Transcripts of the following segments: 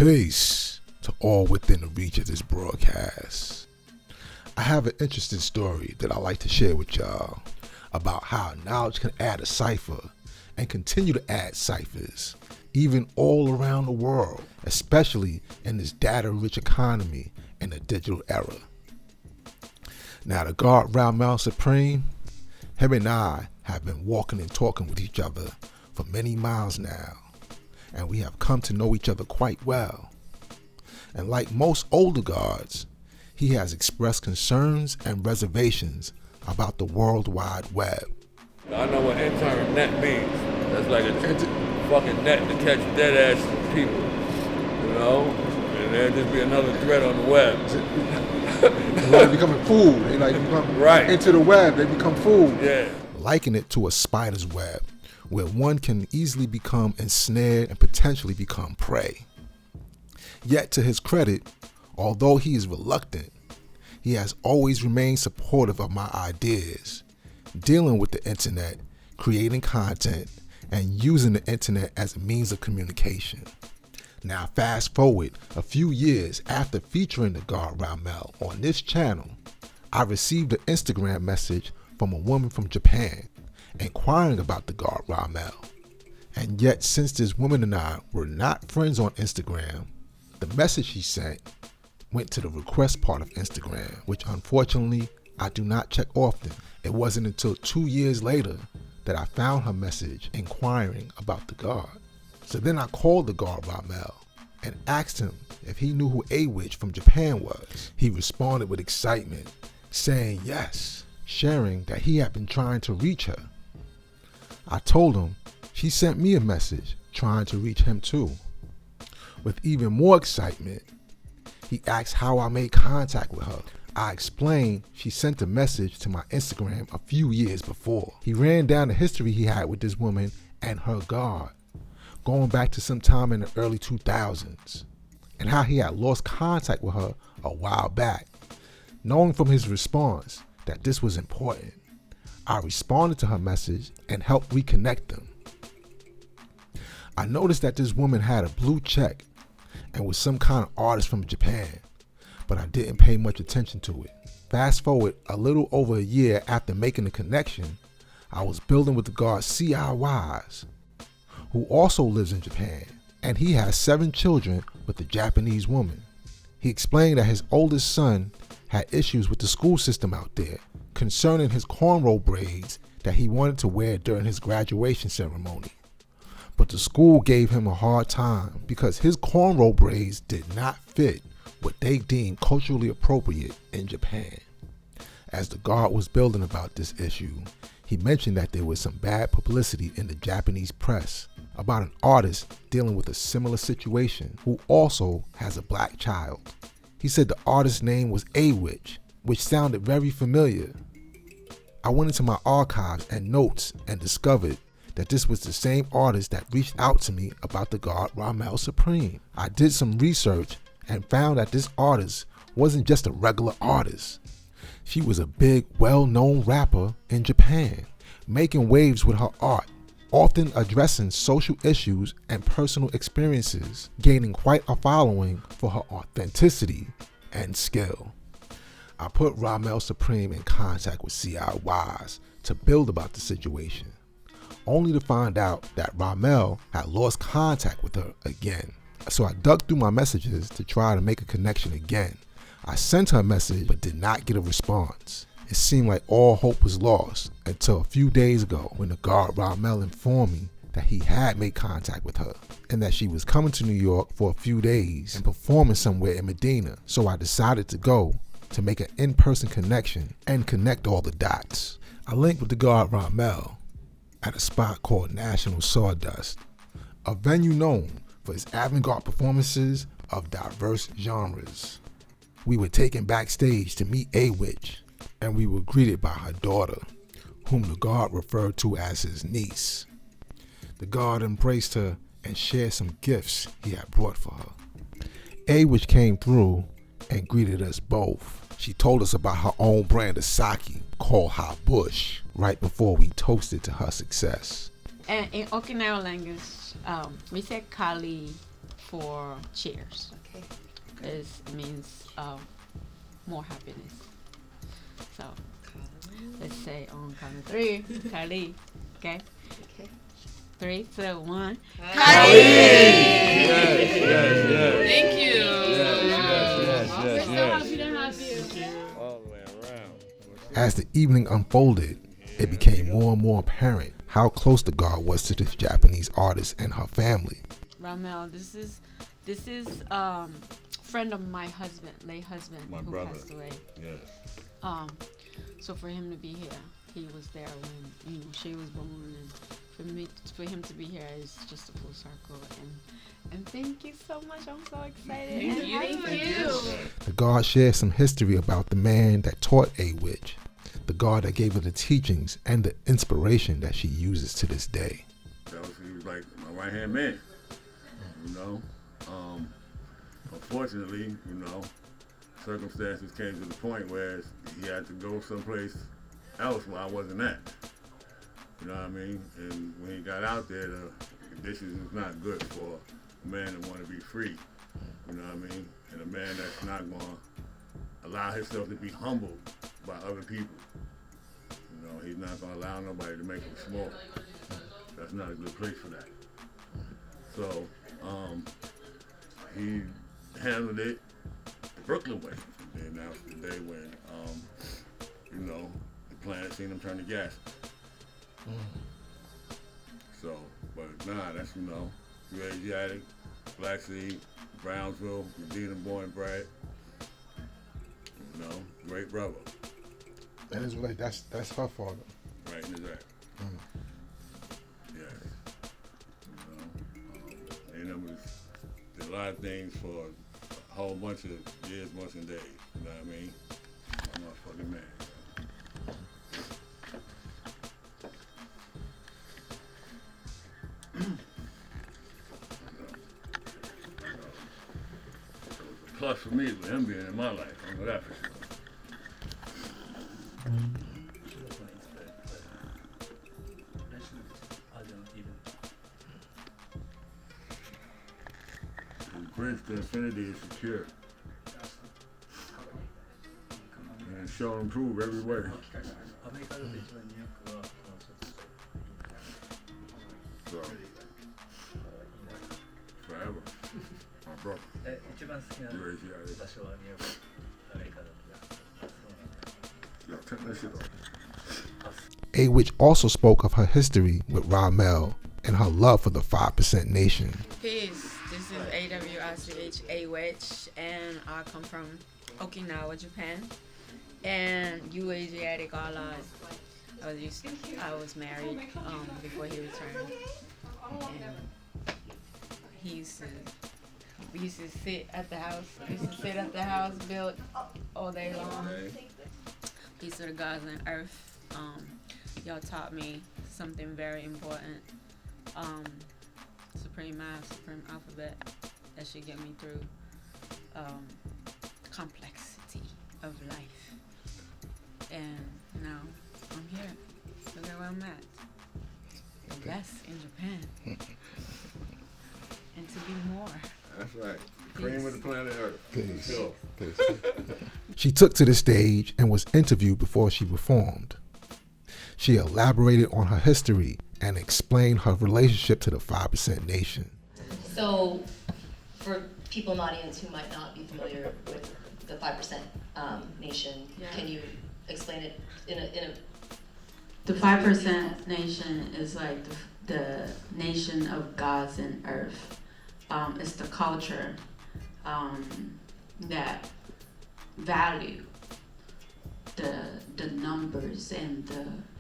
Peace to all within the reach of this broadcast. I have an interesting story that I like to share with y'all about how knowledge can add a cipher and continue to add ciphers, even all around the world, especially in this data-rich economy in the digital era. Now, the God Ramel Supreme, him and I have been walking and talking with each other for many miles now, and we have come to know each other quite well. And like most older gods, he has expressed concerns and reservations about the World Wide Web. I know what internet means. That's like a fucking net to catch dead ass people, you know? And there'll just be another thread on the web. They're becoming food. They become right into the web. They become food. Yeah. Liken it to a spider's web, where one can easily become ensnared and potentially become prey. Yet to his credit, although he is reluctant, he has always remained supportive of my ideas, dealing with the internet, creating content, and using the internet as a means of communication. Now fast forward a few years after featuring the God Ramel on this channel, I received an Instagram message from a woman from Japan inquiring about the God Ramel. And yet, since this woman and I were not friends on Instagram, the message she sent went to the request part of Instagram, which unfortunately I do not check often. It wasn't until 2 years later that I found her message inquiring about the God. So then I called the God Ramel and asked him if he knew who Awich from Japan was. He responded with excitement, saying yes, sharing that he had been trying to reach her. I told him she sent me a message trying to reach him too. With even more excitement, he asked how I made contact with her. I explained she sent a message to my Instagram a few years before. He ran down the history he had with this woman and her God, going back to sometime in the early 2000s, and how he had lost contact with her a while back. Knowing from his response that this was important, I responded to her message and helped reconnect them. I noticed that this woman had a blue check and was some kind of artist from Japan, but I didn't pay much attention to it. Fast forward a little over a year after making the connection, I was building with the god Cipher, who also lives in Japan, and he has 7 children with a Japanese woman. He explained that his oldest son had issues with the school system out there concerning his cornrow braids that he wanted to wear during his graduation ceremony. But the school gave him a hard time because his cornrow braids did not fit what they deemed culturally appropriate in Japan. As the God was building about this issue, he mentioned that there was some bad publicity in the Japanese press about an artist dealing with a similar situation who also has a black child. He said the artist's name was Awich, which sounded very familiar. I went into my archives and notes and discovered that this was the same artist that reached out to me about the God Ramel Supreme. I did some research and found that this artist wasn't just a regular artist. She was a big, well-known rapper in Japan, making waves with her art, often addressing social issues and personal experiences, gaining quite a following for her authenticity and skill. I put Ramel Supreme in contact with Cipher to build about the situation, only to find out that Ramel had lost contact with her again. So I dug through my messages to try to make a connection again. I sent her a message but did not get a response. It seemed like all hope was lost until a few days ago when the God Ramel informed me that he had made contact with her and that she was coming to New York for a few days and performing somewhere in Medina. So I decided to go to make an in-person connection and connect all the dots. I linked with the God Ramel at a spot called National Sawdust, a venue known for its avant-garde performances of diverse genres. We were taken backstage to meet Awich, and we were greeted by her daughter, whom the God referred to as his niece. The God embraced her and shared some gifts he had brought for her. Awich came through and greeted us both. She told us about her own brand of sake called Ha Bush right before we toasted to her success. And in Okinawa language, we say Kali for cheers. Okay. It means more happiness. So let's say on count of 3, Kali. Okay? Okay. 3, 2, 1. Yes, Thank you. yes. All the way around. As the evening unfolded, it became more and more apparent how close the God was to this Japanese artist and her family. Ramel, this is friend of my husband, late husband, My who brother. passed away. Yes. So for him to be here, he was there when she was born, and for him to be here is just a full circle. And thank you so much. I'm so excited. Thank you. The God shared some history about the man that taught Awich, the God that gave her the teachings and the inspiration that she uses to this day. He was like my right hand man. You know. Unfortunately, circumstances came to the point where he had to go someplace else where I wasn't at. You know what I mean? And when he got out there, the conditions was not good for a man that want to be free. You know what I mean? And a man that's not going to allow himself to be humbled by other people. He's not going to allow nobody to make him small. That's not a good place for that. So, he handled it the Brooklyn way. And that was the day when, the planet seen him turn to gas. So, but that's, you Asiatic, Black Seed, Brownsville, Medina born and bred. Great brother. That is like that's her father. Right in his ass. Yes. Did a lot of things for a whole bunch of years, months, and days. You know what I mean? I'm a motherfucking man. Plus for me with him being in my life, I know that for sure. The bridge to infinity is secure. And show and prove every way. So, forever. My brother. You're Asiatic. Yo, turn that shit off. Awich also spoke of her history with Ramel and her love for the 5% Nation. Peace. This is Awich, and I come from Okinawa, Japan. And you Asiatic all lives. I was married before he returned. And we used to sit at the house, build all day long. Peace to the gods and earth. Y'all taught me something very important. Supreme math, supreme alphabet. That should get me through complexity of life. And now I'm here. Look at where I'm at. The best in Japan. And to be more. That's right. Cream of the planet Earth. Peace. Sure. She took to the stage and was interviewed before she performed. She elaborated on her history and explained her relationship to the 5% Nation. So, for people in the audience who might not be familiar with the 5% Nation, can you explain it in a The 5% Nation is like the nation of gods and earth. It's the culture that value the numbers and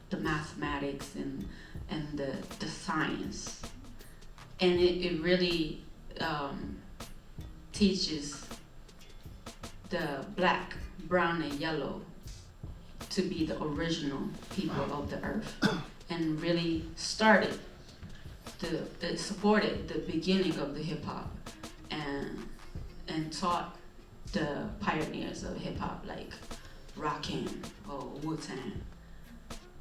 the mathematics and the science, and it really teaches the black, brown, and yellow to be the original people of the earth, and really started it supported the beginning of the hip hop, and taught the pioneers of hip hop like Rakim or Wu-Tang.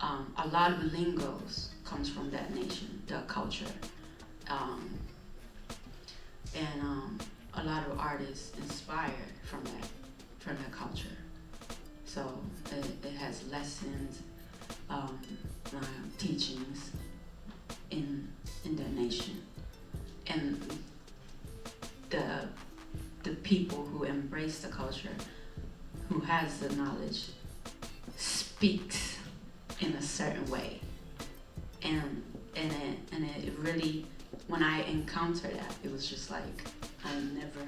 A lot of the lingos comes from that nation, the culture. and a lot of artists inspired from that culture. So it has lessons, teachings in their nation, and the people who embrace the culture, who has the knowledge, speaks in a certain way, and it really, when I encountered that, it was just like I never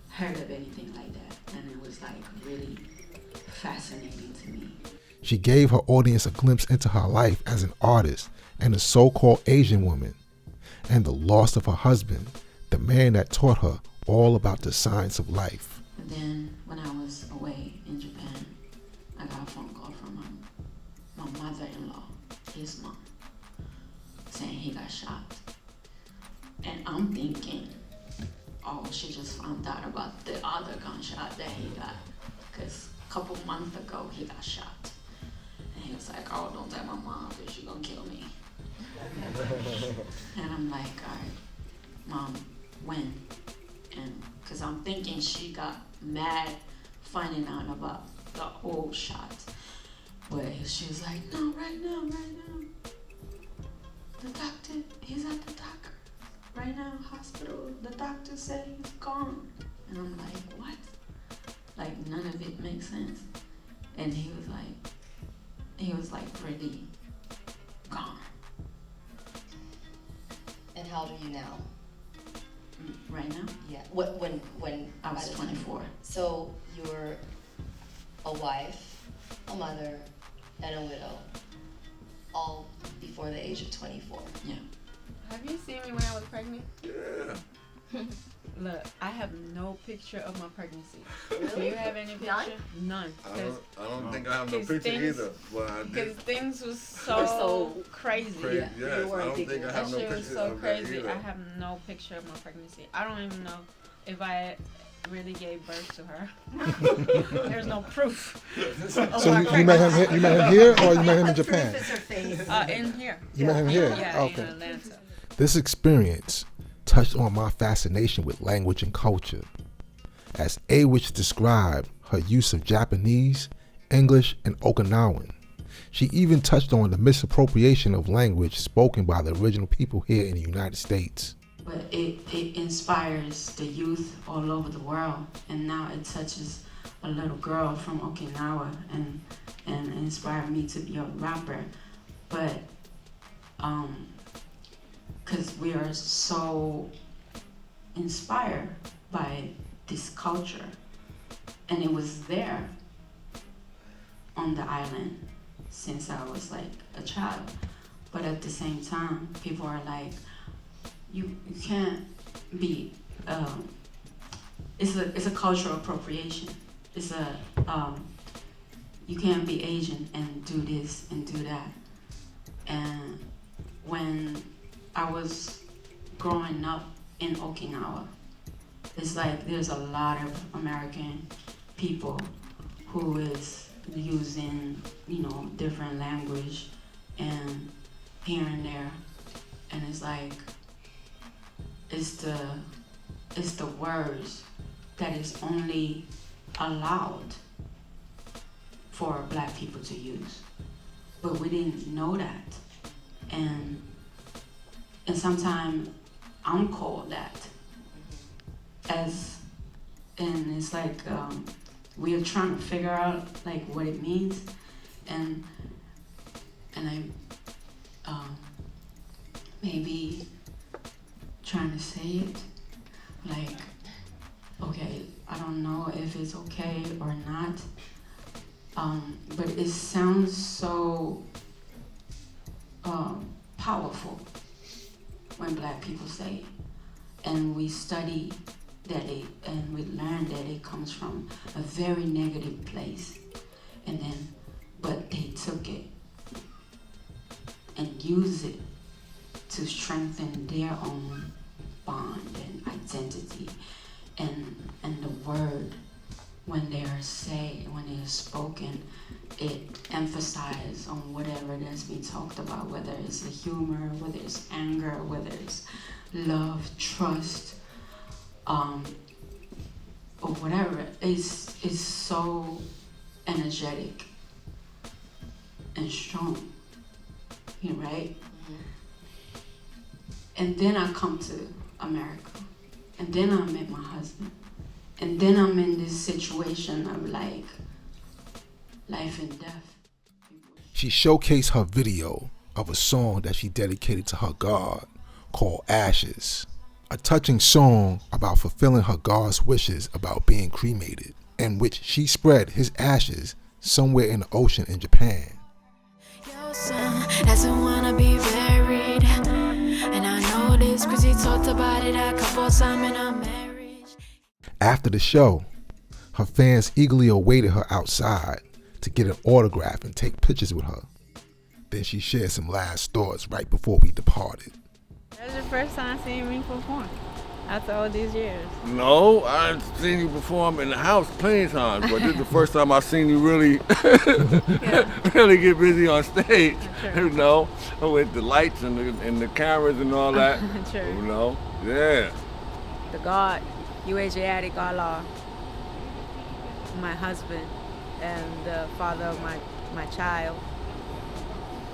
heard of anything like that, and it was like really fascinating to me. She gave her audience a glimpse into her life as an artist and a so-called Asian woman, and the loss of her husband, the man that taught her all about the science of life. And then when I was away in Japan, I got a phone call from my mother-in-law, his mom, saying he got shot. And I'm thinking, oh, she just found out about the other gunshot that he got, because a couple months ago he got shot. And he was like, oh, don't tell my mom, because she's gonna kill me. And I'm like, all right, Mom, when? And because I'm thinking she got mad finding out about the old shot. But she was like, no, right now. The doctor, he's at the doctor. Right now, hospital, the doctor said he's gone. And I'm like, what? Like, none of it makes sense. And he was like pretty gone. And how old are you now? Right now? Yeah. When I was 24. So you were a wife, a mother, and a widow, all before the age of 24. Yeah. Have you seen me when I was pregnant? Yeah. Look, I have no picture of my pregnancy. Really? Do you have any picture? None. I don't think I have no His picture things- either. But I Because did. things was We're so so crazy. Crazy. Yeah, Yes, you weren't I don't thinking think I of have That no shit was picture so of that crazy. either. I have no picture of my pregnancy. I don't even know if I really gave birth to her. There's no proof. So you met him here, or you met him in Japan? Proof is her face. In here. You met him here. Yeah, Okay. in Atlanta. This experience touched on my fascination with language and culture. As Awich described her use of Japanese, English, and Okinawan. She even touched on the misappropriation of language spoken by the original people here in the United States. But it inspires the youth all over the world, and now it touches a little girl from Okinawa and inspired me to be a rapper. But because we are so inspired by this culture, and it was there on the island since I was like a child. But at the same time, people are like, you can't be, it's a cultural appropriation. It's you can't be Asian and do this and do that. And when I was growing up in Okinawa, it's like there's a lot of American people who is using, different language and here and there. And it's like, it's the words that is only allowed for Black people to use. But we didn't know that. And sometimes I'm called that. And it's like we are trying to figure out like what it means, and I maybe trying to say it like, okay, I don't know if it's okay or not, but it sounds so powerful when Black people say it. And we study that and we learn that it comes from a very negative place, but they took it and used it to strengthen their own bond and identity, and the word, when they are spoken, it emphasizes on whatever that's being talked about, whether it's the humor, whether it's anger, whether it's love, trust, or whatever, is so energetic and strong, right? And then I come to America, and then I met my husband, and then I'm in this situation of like life and death. She showcased her video of a song that she dedicated to her God called Ashes, a touching song about fulfilling her God's wishes about being cremated, in which she spread his ashes somewhere in the ocean in Japan. Your son doesn't wanna be buried, and I know this cause he talked about it a couple times in our marriage. After the show, her fans eagerly awaited her outside to get an autograph and take pictures with her. Then she shared some last thoughts right before we departed. That was your first time seeing me perform after all these years. No, I've seen you perform in the house plenty of times, but this is the first time I've seen you really, really get busy on stage. Sure. You know, with the lights and the cameras and all that. Sure. You know, yeah. The God, Awich Allah, my husband and the father of my child,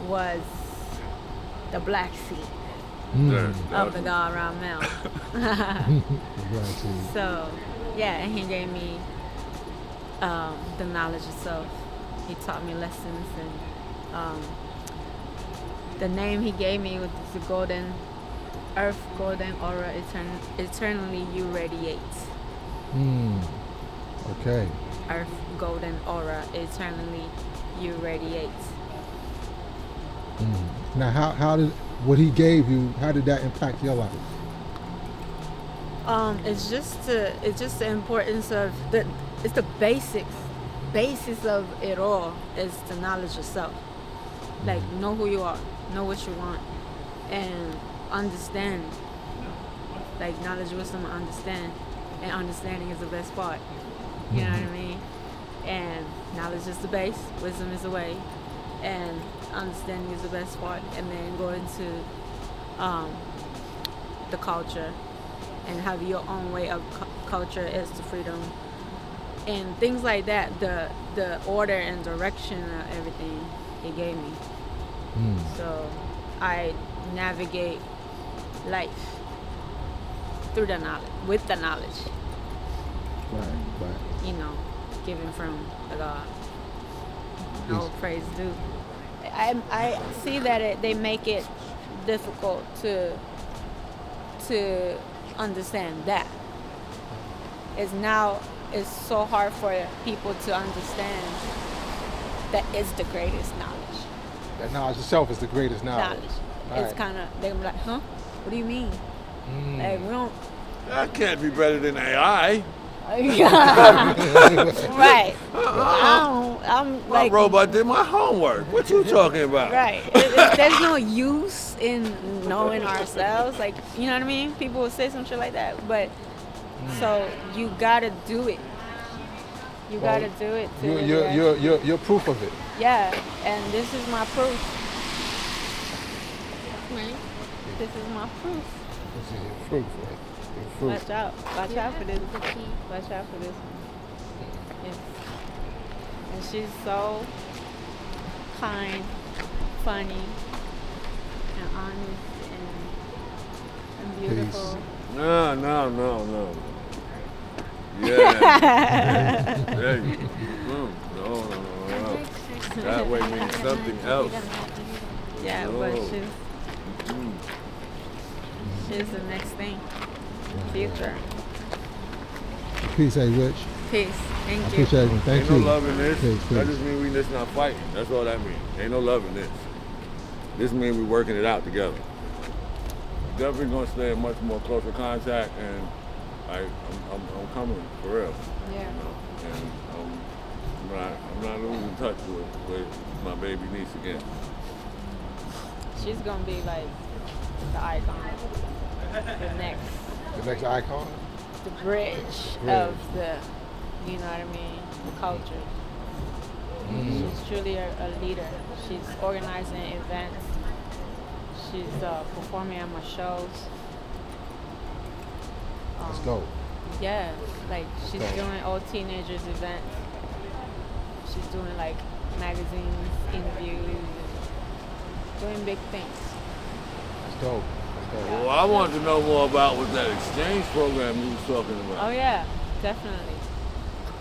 was the black seed of the God Ramel. So, yeah, and he gave me the knowledge of self. He taught me lessons, and the name he gave me was the golden earth, golden aura, eternally you radiate. Okay. Earth, golden aura, eternally you radiate. Now, how did what he gave you? How did that impact your life? It's just the importance of it's the basis of it all is the knowledge of self. Like, know who you are, know what you want, and understand. Like, knowledge, wisdom, understand, and understanding is the best part. You know what I mean? And knowledge is the base, wisdom is the way, and understanding is the best part. And then go into the culture and have your own way of culture is the freedom and things like that. The order and direction of everything he gave me. So I navigate life through the knowledge, with the knowledge. Right. You know, given from the God. No praise due. I see that they make it difficult to understand that. It's so hard for people to understand that it's the greatest knowledge. That knowledge itself is the greatest knowledge. It's Right. kind of, they're like, huh? What do you mean? Like, we don't. That can't be better than AI. Right. I'm My like, robot did my homework. What you talking about? right. There's no use in knowing ourselves. Like, you know what I mean? People will say some shit like that. But, so you gotta do it. You gotta do it. You're proof of it. Yeah, and this is my proof. Right? This is my proof. This is your proof, right? Your proof. Watch out. Watch out for this. Watch out for this. Yes. And she's so kind, funny, and honest, and beautiful. No. Yeah. Hey. No. That way means something else. Yeah, but she's the next thing. Future. Peace, Awich. Peace. Thank I you. appreciate everything. Thank Ain't you. no love in this. Peace. That just means we just not fighting. That's all that means. Ain't no love in this. This means we working it out together. Definitely gonna stay in much more closer contact, and I'm coming for real. Yeah. You know? And I'm not losing touch with my baby niece again. She's gonna be like the icon. The next icon? The bridge of the, you know what I mean, the culture. She's truly a leader. She's organizing events. She's performing at my shows. Let's go. Yeah, like she's doing all teenagers events. She's doing like magazines, interviews, doing big things. That's dope. That's dope. Well, I wanted to know more about what that exchange program you was talking Oh about. yeah, definitely.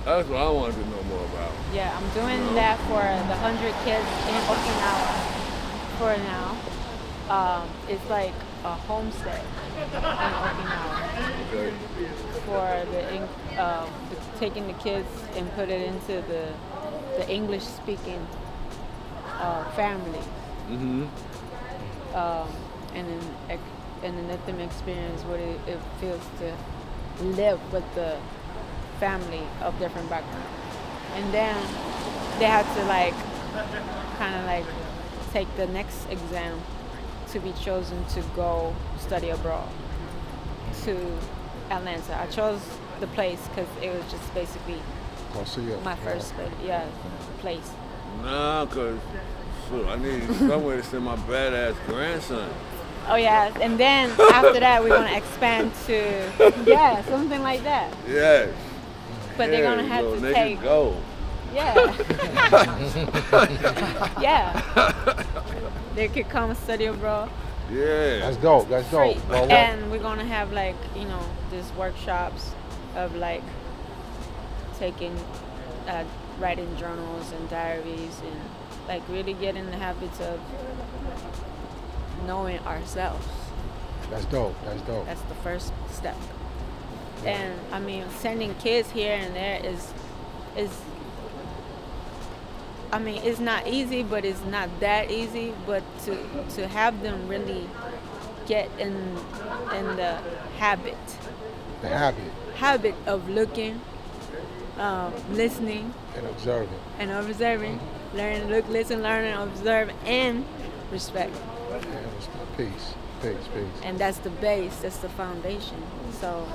That's what I wanted to know more about. Yeah, I'm doing that for the 100 kids in Okinawa for now. It's like a homestay in Okinawa Okay. for taking the kids and put it into the English speaking family, Mm-hmm. and then let them experience what it feels to live with the family of different backgrounds. And then they have to like kind of like take the next exam to be chosen to go study abroad to Atlanta. I chose the place because it was just basically my first place. Nah, cause shoot, I need somewhere to send my badass grandson. Oh yeah, and then after that we're gonna expand to something like that. Yes. But they're gonna have to niggas take go. Yeah. Yeah. They could come study abroad. Yeah. That's dope. That's dope. Free. Well, And we're gonna have like, these workshops of like taking writing journals and diaries and like really get in the habits of knowing ourselves. that's dope. That's dope. That's the first step. And I mean, sending kids here and there is I mean, it's not easy, but it's not that easy. But to have them really get in the habit. The Habit of looking, listening, and observing, learn, look, listen, learn, and observe, and respect. And peace. And that's the base. That's the foundation. So.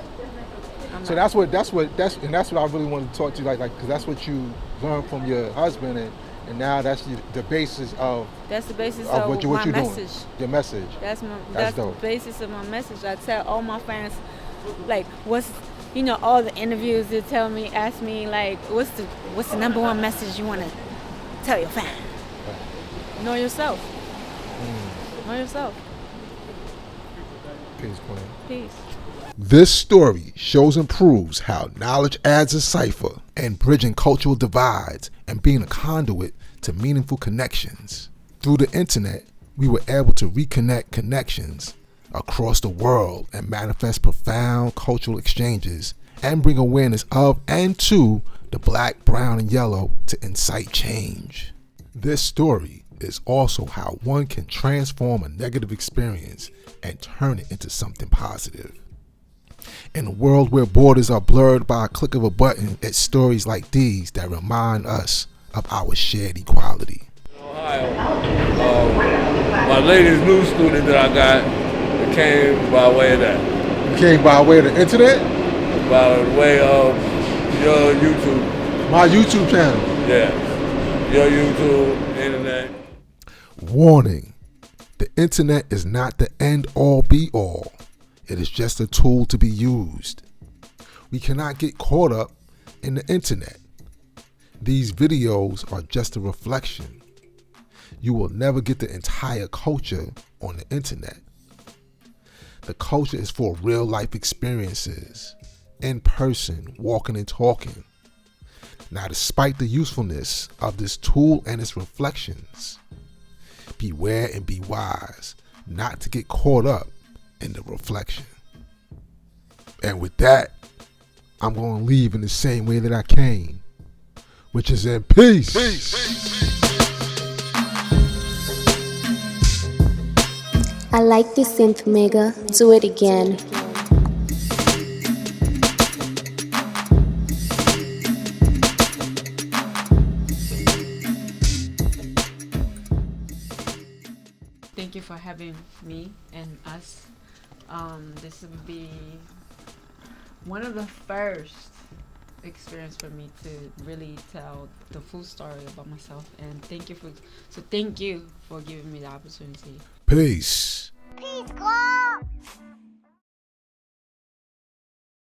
So that's what I really wanted to talk to you like because that's what you learned from your husband and now that's the basis of what you're my doing. message. Your message. That's the dope. basis of my message. I tell all my fans, like, what's all the interviews they ask me like, what's the number one message you want to tell your fan? Right. Know yourself. Know yourself. Peace, Queen. Peace. This story shows and proves how knowledge adds a cipher and bridging cultural divides and being a conduit to meaningful connections. Through the internet, we were able to reconnect connections across the world and manifest profound cultural exchanges and bring awareness of and to the black, brown, and yellow to incite change. This story is also how one can transform a negative experience and turn it into something positive. In a world where borders are blurred by a click of a button, it's stories like these that remind us of our shared equality. Ohio, my latest new student that I got came by way of that. You came by way of the internet? By way of your YouTube. My YouTube channel. Yeah. Your YouTube, internet. Warning, the internet is not the end all be all. It is just a tool to be used. We cannot get caught up in the internet. These videos are just a reflection. You will never get the entire culture on the internet. The culture is for real life experiences, in person, walking and talking. Now, despite the usefulness of this tool and its reflections, beware and be wise not to get caught up in the reflection. And with that, I'm going to leave in the same way that I came, which is in peace. I like this synth, Mega. Do it again. Thank you for having me and us. This would be one of the first experience for me to really tell the full story about myself, and thank you for giving me the opportunity. Peace. Peace, God.